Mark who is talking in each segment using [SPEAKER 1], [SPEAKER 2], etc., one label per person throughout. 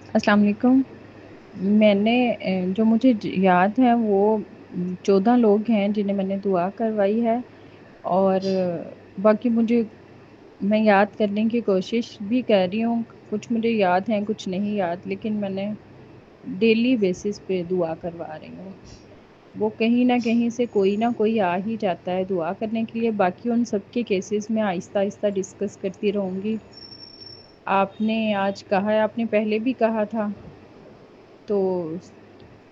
[SPEAKER 1] السلام علیکم۔ میں نے جو مجھے یاد ہے وہ 14 لوگ ہیں جنہیں میں نے دعا کروائی ہے، اور باقی میں یاد کرنے کی کوشش بھی کر رہی ہوں۔ کچھ مجھے یاد ہیں، کچھ نہیں یاد، لیکن میں نے ڈیلی بیسس پہ دعا کروا رہی ہوں۔ وہ کہیں نہ کہیں سے کوئی نہ کوئی آ ہی جاتا ہے دعا کرنے کے لیے۔ باقی ان سب کے کیسز میں آہستہ آہستہ ڈسکس کرتی رہوں گی۔ آپ نے آج کہا ہے، آپ نے پہلے بھی کہا تھا، تو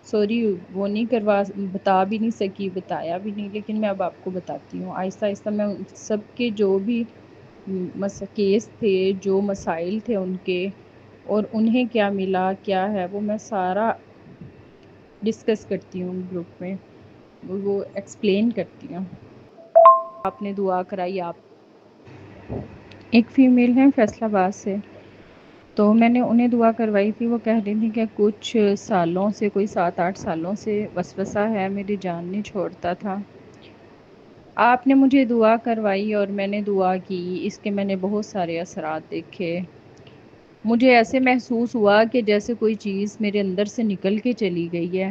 [SPEAKER 1] سوری وہ نہیں بتا بھی نہیں سکی، بتایا بھی نہیں، لیکن میں اب آپ کو بتاتی ہوں آہستہ آہستہ۔ میں سب کے جو بھی کیس تھے، جو مسائل تھے ان کے، اور انہیں کیا ملا کیا ہے، وہ میں سارا ڈسکس کرتی ہوں گروپ میں، وہ ایکسپلین کرتی ہوں۔ آپ نے دعا کرائی، آپ ایک فیمیل ہیں فیصل آباد سے، تو میں نے انہیں دعا کروائی تھی۔ وہ کہہ رہی تھی کہ کچھ سالوں سے، کوئی 7-8 سالوں سے وسوسہ ہے، میری جان نہیں چھوڑتا تھا۔ آپ نے مجھے دعا کروائی اور میں نے دعا کی، اس کے میں نے بہت سارے اثرات دیکھے۔ مجھے ایسے محسوس ہوا کہ جیسے کوئی چیز میرے اندر سے نکل کے چلی گئی ہے۔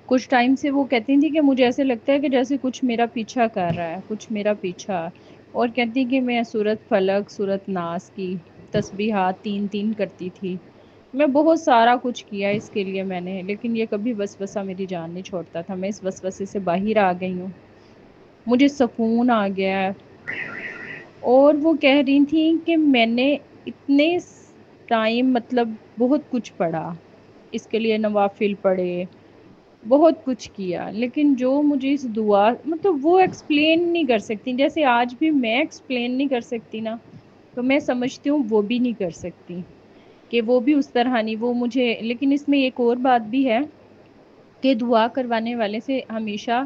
[SPEAKER 1] کچھ ٹائم سے وہ کہتی تھی کہ مجھے ایسے لگتا ہے کہ جیسے کچھ میرا پیچھا کر رہا ہے، کچھ میرا پیچھا، اور کہتی کہ میں سورۃ فلق، سورۃ ناس کی تسبیحات 3 کرتی تھی۔ میں بہت سارا کچھ کیا اس کے لیے میں نے، لیکن یہ کبھی وسوسہ میری جان نہیں چھوڑتا تھا۔ میں اس وسوسے سے باہر آ گئی ہوں، مجھے سکون آ گیا ہے۔ اور وہ کہہ رہی تھیں کہ میں نے اتنے ٹائم مطلب بہت کچھ پڑھا، اس کے لیے نوافل پڑھے، بہت کچھ کیا، لیکن جو مجھے اس دعا مطلب وہ ایکسپلین نہیں کر سکتی۔ جیسے آج بھی میں ایکسپلین نہیں کر سکتی نا، تو میں سمجھتی ہوں وہ بھی نہیں کر سکتی، کہ وہ بھی اس طرح نہیں، وہ مجھے۔ لیکن اس میں ایک اور بات بھی ہے کہ دعا کروانے والے سے ہمیشہ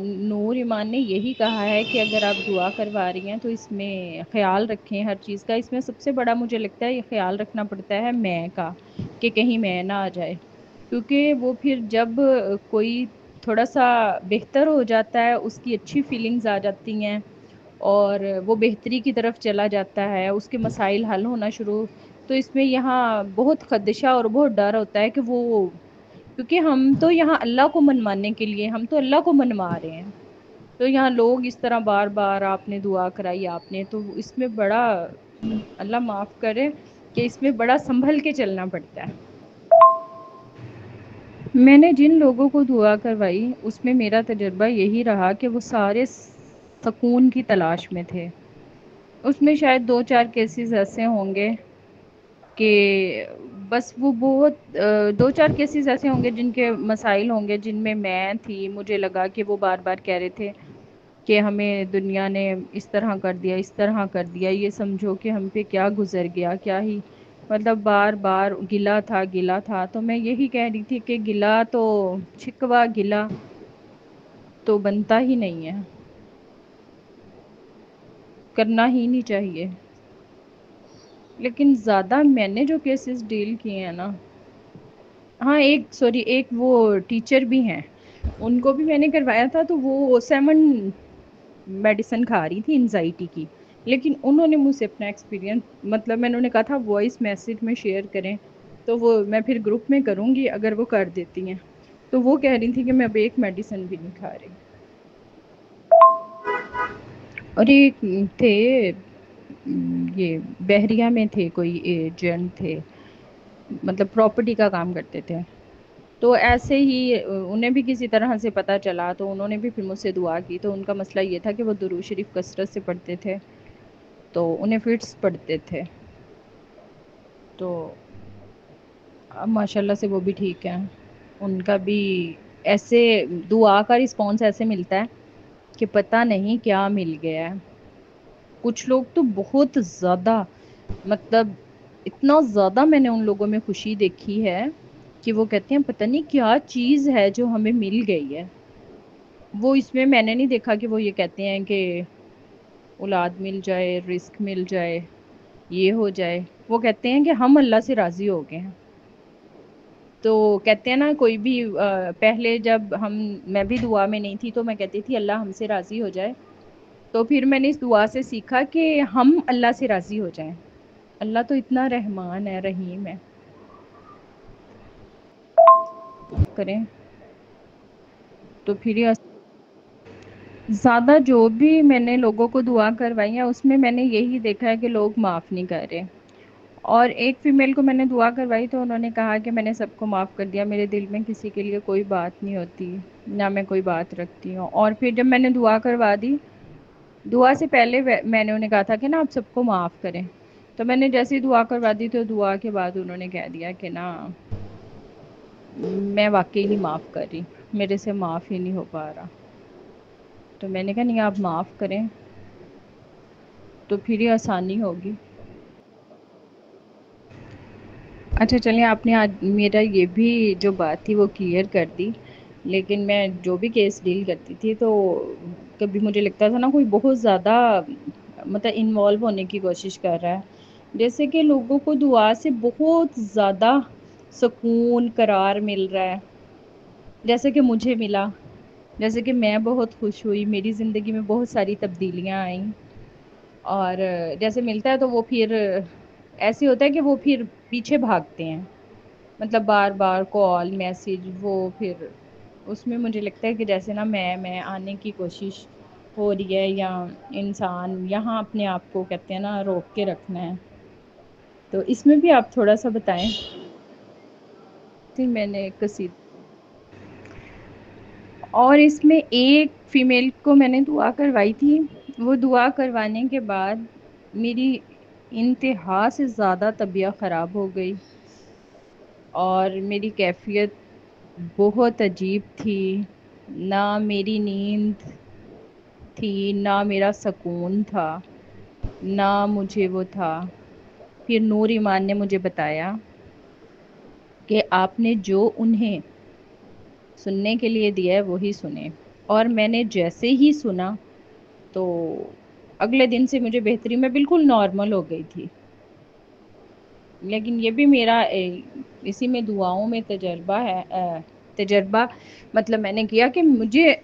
[SPEAKER 1] نور ایمان نے یہی کہا ہے کہ اگر آپ دعا کروا رہی ہیں تو اس میں خیال رکھیں ہر چیز کا۔ اس میں سب سے بڑا مجھے لگتا ہے یہ خیال رکھنا پڑتا ہے میں کا، کہ کہیں میں نہ آ جائے، کیونکہ وہ پھر جب کوئی تھوڑا سا بہتر ہو جاتا ہے، اس کی اچھی فیلنگز آ جاتی ہیں اور وہ بہتری کی طرف چلا جاتا ہے، اس کے مسائل حل ہونا شروع، تو اس میں یہاں بہت خدشہ اور بہت ڈر ہوتا ہے کہ وہ، کیونکہ ہم تو یہاں اللہ کو منوانے کے لیے، ہم تو اللہ کو منوا رہے ہیں، تو یہاں لوگ اس طرح بار بار آپ نے دعا کرائی، آپ نے، تو اس میں بڑا، اللہ معاف کرے، کہ اس میں بڑا سنبھل کے چلنا پڑتا ہے۔ میں نے جن لوگوں کو دعا کروائی اس میں میرا تجربہ یہی رہا کہ وہ سارے سکون کی تلاش میں تھے۔ اس میں شاید 2-4 کیسز ایسے ہوں گے کہ بس وہ بہت 2-4 کیسز ایسے ہوں گے جن کے مسائل ہوں گے جن میں تھی، مجھے لگا کہ وہ بار بار کہہ رہے تھے کہ ہمیں دنیا نے اس طرح کر دیا، اس طرح کر دیا، یہ سمجھو کہ ہم پہ کیا گزر گیا، کیا ہی، مطلب بار بار گلا تھا گلا تھا۔ تو میں یہی کہہ رہی تھی کہ گلا تو شکوہ گلا تو بنتا ہی نہیں ہے، کرنا ہی نہیں چاہیے۔ لیکن زیادہ میں نے جو کیسز ڈیل کیے ہیں نا، ہاں ایک وہ ٹیچر بھی ہیں، ان کو بھی میں نے کروایا تھا، تو وہ 7 میڈیسن کھا رہی تھی انزائٹی کی، لیکن انہوں نے مجھ سے اپنا ایکسپیرینس، مطلب میں انہوں نے کہا تھا وائس میسیج میں شیئر کریں، تو وہ میں پھر گروپ میں کروں گی اگر وہ کر دیتی ہیں، تو وہ کہہ رہی تھی کہ میں اب ایک میڈیسن بھی نہیں کھا رہی۔ اور ایک تھے، یہ بحریہ میں تھے، کوئی ایجنٹ تھے، مطلب پراپرٹی کا کام کرتے تھے، تو ایسے ہی انہیں بھی کسی طرح سے پتہ چلا، تو انہوں نے بھی پھر مجھ سے دعا کی۔ تو ان کا مسئلہ یہ تھا کہ وہ درود شریف کثرت سے پڑھتے تھے، تو انہیں فٹس پڑھتے تھے، تو اب ماشاءاللہ سے وہ بھی ٹھیک ہیں، ان کا بھی ایسے دعا کا رسپانس ایسے ملتا ہے کہ پتہ نہیں کیا مل گیا ہے۔ کچھ لوگ تو بہت زیادہ، مطلب اتنا زیادہ میں نے ان لوگوں میں خوشی دیکھی ہے کہ وہ کہتے ہیں پتہ نہیں کیا چیز ہے جو ہمیں مل گئی ہے۔ وہ اس میں نے نہیں دیکھا کہ وہ یہ کہتے ہیں کہ اولاد مل جائے، رزق مل جائے، یہ ہو جائے، وہ کہتے ہیں کہ ہم اللہ سے راضی ہو گئے ہیں۔ تو کہتے ہیں نا کوئی بھی پہلے جب میں بھی دعا میں نہیں تھی تو میں کہتی تھی اللہ ہم سے راضی ہو جائے، تو پھر میں نے اس دعا سے سیکھا کہ ہم اللہ سے راضی ہو جائیں۔ اللہ تو اتنا رحمان ہے، رحیم ہے، معاف کریں تو پھر یہ زیادہ جو بھی میں نے لوگوں کو دعا کروائی ہے اس میں میں نے یہی دیکھا ہے کہ لوگ معاف نہیں کر رہے. اور ایک فیمیل کو میں نے دعا کروائی تو انہوں نے کہا کہ میں نے سب کو معاف کر دیا, میرے دل میں کسی کے لیے کوئی بات نہیں ہوتی, نہ میں کوئی بات رکھتی ہوں. اور پھر جب میں نے دعا کروا دی, دعا سے پہلے میں نے انہیں کہا تھا کہ نا آپ سب کو معاف کریں, تو میں نے جیسے ہی دعا کروا دی تو دعا کے بعد انہوں نے کہہ دیا کہ نا میں واقعی نہیں معاف کر رہی, میرے سے معاف ہی نہیں ہو پا رہا. تو میں نے کہا نہیں آپ معاف کریں تو پھر یہ آسانی ہوگی. اچھا چلیں, آپ نے آج میرا یہ بھی جو بات تھی وہ کلیئر کر دی. لیکن میں جو بھی کیس ڈیل کرتی تھی تو کبھی مجھے لگتا تھا نا کوئی بہت زیادہ مطلب انوالو ہونے کی کوشش کر رہا ہے, جیسے کہ لوگوں کو دعا سے بہت زیادہ سکون قرار مل رہا ہے, جیسے کہ مجھے ملا, جیسے کہ میں بہت خوش ہوئی, میری زندگی میں بہت ساری تبدیلیاں آئیں. اور جیسے ملتا ہے تو وہ پھر ایسے ہوتا ہے کہ وہ پھر پیچھے بھاگتے ہیں, مطلب بار بار کال میسج, وہ پھر اس میں مجھے لگتا ہے کہ جیسے نا میں آنے کی کوشش ہو رہی ہے, یا انسان یہاں اپنے آپ کو کہتے ہیں نا روک کے رکھنا ہے. تو اس میں بھی آپ تھوڑا سا بتائیں. میں نے اور اس میں ایک فیمیل کو میں نے دعا کروائی تھی, وہ دعا کروانے کے بعد میری انتہا سے زیادہ طبیعت خراب ہو گئی, اور میری کیفیت بہت عجیب تھی, نہ میری نیند تھی, نہ میرا سکون تھا, نہ مجھے وہ تھا. پھر نور ایمان نے مجھے بتایا کہ آپ نے جو انہیں سننے کے لیے دیا ہے وہی سنیں, اور میں نے جیسے ہی سنا تو اگلے دن سے مجھے بہتری, میں بالکل نارمل ہو گئی تھی. لیکن یہ بھی میرا اسی میں دعاؤں میں تجربہ ہے, تجربہ مطلب میں نے کیا کہ مجھے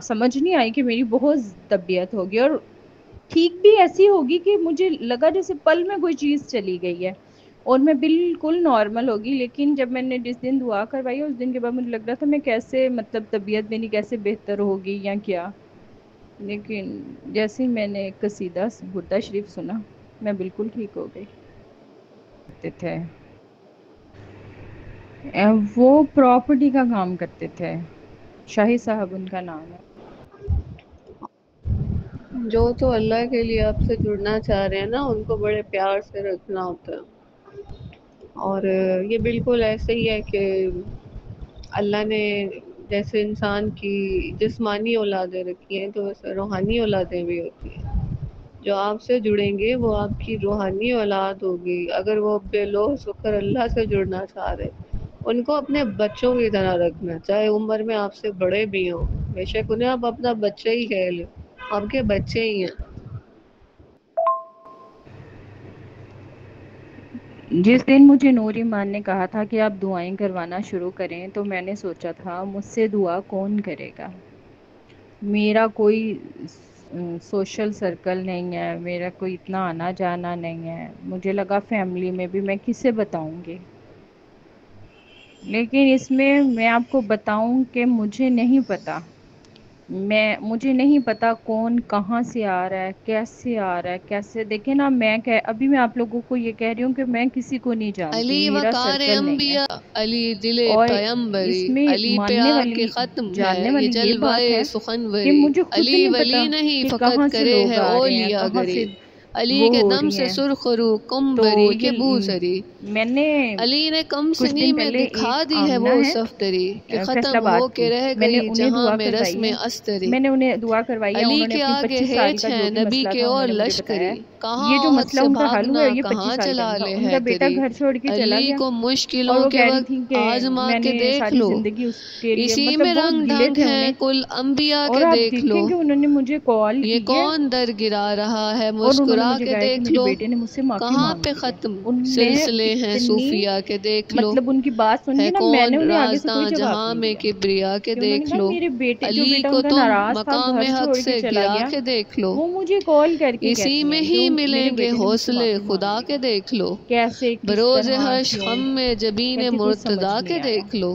[SPEAKER 1] سمجھ نہیں آئی کہ میری بہت طبیعت ہوگی, اور ٹھیک بھی ایسی ہوگی کہ مجھے لگا جیسے پل میں کوئی چیز چلی گئی ہے, اور میں بالکل نارمل ہوگی. لیکن جب میں نے جس دن دعا کروائی اس دن کے بعد مجھے لگ رہا تھا میں کیسے مطلب طبیعت میری کیسے بہتر ہوگی یا کیا. لیکن جیسے ہی میں نے قصیدہ بردہ شریف سنا میں بالکل ٹھیک ہو گئی. تھے وہ پراپرٹی کا کام کرتے تھے, شاہی صاحب ان کا نام ہے.
[SPEAKER 2] جو تو اللہ کے لیے آپ سے جڑنا چاہ رہے ہیں نا, ان کو بڑے پیار سے رکھنا ہوتا ہے. اور یہ بالکل ایسے ہی ہے کہ اللہ نے جیسے انسان کی جسمانی اولادیں رکھی ہیں تو ویسے روحانی اولادیں بھی ہوتی ہیں. جو آپ سے جڑیں گے وہ آپ کی روحانی اولاد ہوگی. اگر وہ بے لوث ہو کر اللہ سے جڑنا چاہ رہے, ان کو اپنے بچوں کی طرح رکھنا, چاہے عمر میں آپ سے بڑے بھی ہوں, بے شک انہیں آپ اپنا بچہ ہی کہہ لیں, آپ کے بچے ہی ہیں.
[SPEAKER 1] جس دن مجھے نور ایمان نے کہا تھا کہ آپ دعائیں کروانا شروع کریں تو میں نے سوچا تھا مجھ سے دعا کون کرے گا. میرا کوئی سوشل سرکل نہیں ہے, میرا کوئی اتنا آنا جانا نہیں ہے. مجھے لگا فیملی میں بھی میں کسے بتاؤں گی. لیکن اس میں آپ کو بتاؤں کہ مجھے نہیں پتا, مجھے نہیں پتا کون کہاں سے آ رہا ہے, کیسے آ رہا ہے, کیسے. دیکھیں نا میں ابھی میں آپ لوگوں کو یہ کہہ رہی ہوں کہ میں کسی کو نہیں جانتی,
[SPEAKER 2] علی
[SPEAKER 1] میرا
[SPEAKER 2] وقار
[SPEAKER 1] سرکل نہیں ہے.
[SPEAKER 2] انبیاء, علی دل
[SPEAKER 1] اور
[SPEAKER 2] پیمبری,
[SPEAKER 1] اس میں
[SPEAKER 2] علی پہ
[SPEAKER 1] ماننے
[SPEAKER 2] آ کے
[SPEAKER 1] والی
[SPEAKER 2] ختم ہے
[SPEAKER 1] جاننے
[SPEAKER 2] یہ
[SPEAKER 1] والی یہ بات
[SPEAKER 2] جلوائے
[SPEAKER 1] ہے کہ
[SPEAKER 2] سخنوری.
[SPEAKER 1] مجھے خود
[SPEAKER 2] علی
[SPEAKER 1] نہیں
[SPEAKER 2] ولی
[SPEAKER 1] پتا
[SPEAKER 2] نہیں
[SPEAKER 1] کہ کہاں
[SPEAKER 2] فقط
[SPEAKER 1] سے
[SPEAKER 2] کرے
[SPEAKER 1] لوگ
[SPEAKER 2] ہے
[SPEAKER 1] آ رہے ہیں,
[SPEAKER 2] اولیا
[SPEAKER 1] کہاں
[SPEAKER 2] گری.
[SPEAKER 1] سے
[SPEAKER 2] علی
[SPEAKER 1] وہ
[SPEAKER 2] کے
[SPEAKER 1] ہو
[SPEAKER 2] دم
[SPEAKER 1] رہی
[SPEAKER 2] سے
[SPEAKER 1] ہیں.
[SPEAKER 2] سرخرو
[SPEAKER 1] تو
[SPEAKER 2] کمبری کے بو
[SPEAKER 1] یہ
[SPEAKER 2] سری.
[SPEAKER 1] میں نے
[SPEAKER 2] علی نے کم
[SPEAKER 1] کچھ
[SPEAKER 2] سنی
[SPEAKER 1] دن
[SPEAKER 2] میں
[SPEAKER 1] پہلے
[SPEAKER 2] دکھا
[SPEAKER 1] ایک
[SPEAKER 2] دی ہے
[SPEAKER 1] آمنہ
[SPEAKER 2] وہ
[SPEAKER 1] ہے
[SPEAKER 2] صفدری, کہ
[SPEAKER 1] فیصل
[SPEAKER 2] ختم ہو
[SPEAKER 1] آباد کی,
[SPEAKER 2] کے رہ
[SPEAKER 1] میں نے
[SPEAKER 2] گئی
[SPEAKER 1] انہیں
[SPEAKER 2] جہاں
[SPEAKER 1] دعا
[SPEAKER 2] میں
[SPEAKER 1] کروائی
[SPEAKER 2] رسم
[SPEAKER 1] ہے.
[SPEAKER 2] استری.
[SPEAKER 1] میں نے انہیں دعا کروائی ہے,
[SPEAKER 2] علی
[SPEAKER 1] انہوں نے
[SPEAKER 2] کے
[SPEAKER 1] اپنی
[SPEAKER 2] آگے
[SPEAKER 1] 25 سال
[SPEAKER 2] ہیچ
[SPEAKER 1] کا جو
[SPEAKER 2] ہیں
[SPEAKER 1] بھی
[SPEAKER 2] نبی
[SPEAKER 1] مسئلہ
[SPEAKER 2] کے
[SPEAKER 1] تھا انہوں
[SPEAKER 2] اور
[SPEAKER 1] نے مجھے بتایا
[SPEAKER 2] لشکری.
[SPEAKER 1] ہے. یہ
[SPEAKER 2] کہاں
[SPEAKER 1] جو
[SPEAKER 2] حد
[SPEAKER 1] مسئلہ
[SPEAKER 2] سے
[SPEAKER 1] ان کا حل ہوا
[SPEAKER 2] بھاگنا
[SPEAKER 1] ہے یہ
[SPEAKER 2] کہاں
[SPEAKER 1] 25 سال
[SPEAKER 2] چلا
[SPEAKER 1] پہلے تھا.
[SPEAKER 2] لے
[SPEAKER 1] ان
[SPEAKER 2] ہے
[SPEAKER 1] کا بیٹا
[SPEAKER 2] تیری.
[SPEAKER 1] گھر چھوڑ کے چلا
[SPEAKER 2] علی
[SPEAKER 1] گیا,
[SPEAKER 2] کو
[SPEAKER 1] اور
[SPEAKER 2] مشکلوں
[SPEAKER 1] وہ
[SPEAKER 2] کے
[SPEAKER 1] کہہ رہی تھی
[SPEAKER 2] وقت
[SPEAKER 1] کہ
[SPEAKER 2] آزما
[SPEAKER 1] میں
[SPEAKER 2] کے
[SPEAKER 1] نے
[SPEAKER 2] دیکھ
[SPEAKER 1] ساری
[SPEAKER 2] لو.
[SPEAKER 1] زندگی اس کے لیے
[SPEAKER 2] اسی
[SPEAKER 1] مطلب
[SPEAKER 2] میں
[SPEAKER 1] بہت
[SPEAKER 2] رنگ
[SPEAKER 1] گلے
[SPEAKER 2] ڈھنگ
[SPEAKER 1] تھے
[SPEAKER 2] ہے
[SPEAKER 1] انہیں.
[SPEAKER 2] کل انبیاء
[SPEAKER 1] اور
[SPEAKER 2] کے
[SPEAKER 1] آپ
[SPEAKER 2] دیکھ
[SPEAKER 1] دیکھیں
[SPEAKER 2] لو.
[SPEAKER 1] کہ انہوں نے مجھے کال
[SPEAKER 2] یہ
[SPEAKER 1] کی ہے,
[SPEAKER 2] کون در گرا رہا ہے
[SPEAKER 1] اور انہوں نے
[SPEAKER 2] مسکرا
[SPEAKER 1] مجھے
[SPEAKER 2] کے
[SPEAKER 1] کہا ہے کہ
[SPEAKER 2] دیکھ
[SPEAKER 1] میرے
[SPEAKER 2] لو.
[SPEAKER 1] بیٹے نے مجھ سے معافی
[SPEAKER 2] کہاں
[SPEAKER 1] مانگ
[SPEAKER 2] پہ
[SPEAKER 1] لی ہے.
[SPEAKER 2] ختم
[SPEAKER 1] ان میں
[SPEAKER 2] سلسلے ہیں
[SPEAKER 1] اتنی
[SPEAKER 2] صوفیہ کے دیکھ لو.
[SPEAKER 1] مطلب ان کی بات سن
[SPEAKER 2] ہے
[SPEAKER 1] کے نا میں نے
[SPEAKER 2] کون
[SPEAKER 1] انہیں آگے سے
[SPEAKER 2] رازداں
[SPEAKER 1] کوئی جواب
[SPEAKER 2] جہاں
[SPEAKER 1] نہیں
[SPEAKER 2] میں
[SPEAKER 1] دیا,
[SPEAKER 2] کبریا کے
[SPEAKER 1] کہ انہوں نے
[SPEAKER 2] دیکھ
[SPEAKER 1] کہا
[SPEAKER 2] لو.
[SPEAKER 1] میرے بیٹے جو
[SPEAKER 2] علی
[SPEAKER 1] بیٹا
[SPEAKER 2] کو
[SPEAKER 1] ان کا
[SPEAKER 2] تم
[SPEAKER 1] ناراض تھا
[SPEAKER 2] مقام
[SPEAKER 1] گھر
[SPEAKER 2] حق
[SPEAKER 1] چھوڑ کے
[SPEAKER 2] سے
[SPEAKER 1] چلا
[SPEAKER 2] گرا
[SPEAKER 1] گیا,
[SPEAKER 2] کے دیکھ لو.
[SPEAKER 1] وہ مجھے کال کر کے
[SPEAKER 2] اسی
[SPEAKER 1] کہتی
[SPEAKER 2] میں
[SPEAKER 1] ہیں کہ
[SPEAKER 2] ہی
[SPEAKER 1] میرے
[SPEAKER 2] ملیں گے
[SPEAKER 1] بیٹے نے مجھ سے
[SPEAKER 2] حوصلے
[SPEAKER 1] معافی
[SPEAKER 2] خدا
[SPEAKER 1] مانگی
[SPEAKER 2] کے
[SPEAKER 1] ہے.
[SPEAKER 2] دیکھ لو.
[SPEAKER 1] کیسے, کس
[SPEAKER 2] بروز
[SPEAKER 1] طرح,
[SPEAKER 2] حشر
[SPEAKER 1] کیوں,
[SPEAKER 2] غم میں جبین
[SPEAKER 1] کہتی کچھ سمجھ
[SPEAKER 2] مرتضیٰ کے
[SPEAKER 1] نہیں آیا.
[SPEAKER 2] دیکھ لو.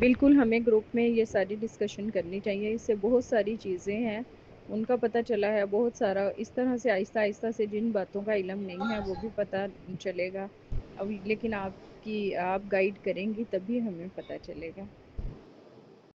[SPEAKER 1] بالکل ہمیں گروپ میں یہ ساری ڈسکشن کرنی چاہیے، اس سے بہت ساری چیزیں ہیں ان کا پتہ چلا ہے، بہت سارا اس طرح سے آہستہ آہستہ سے جن باتوں کا علم نہیں ہے وہ بھی پتہ چلے گا اب، لیکن آپ کی آپ گائیڈ کریں گی تبھی ہمیں پتہ چلے گا۔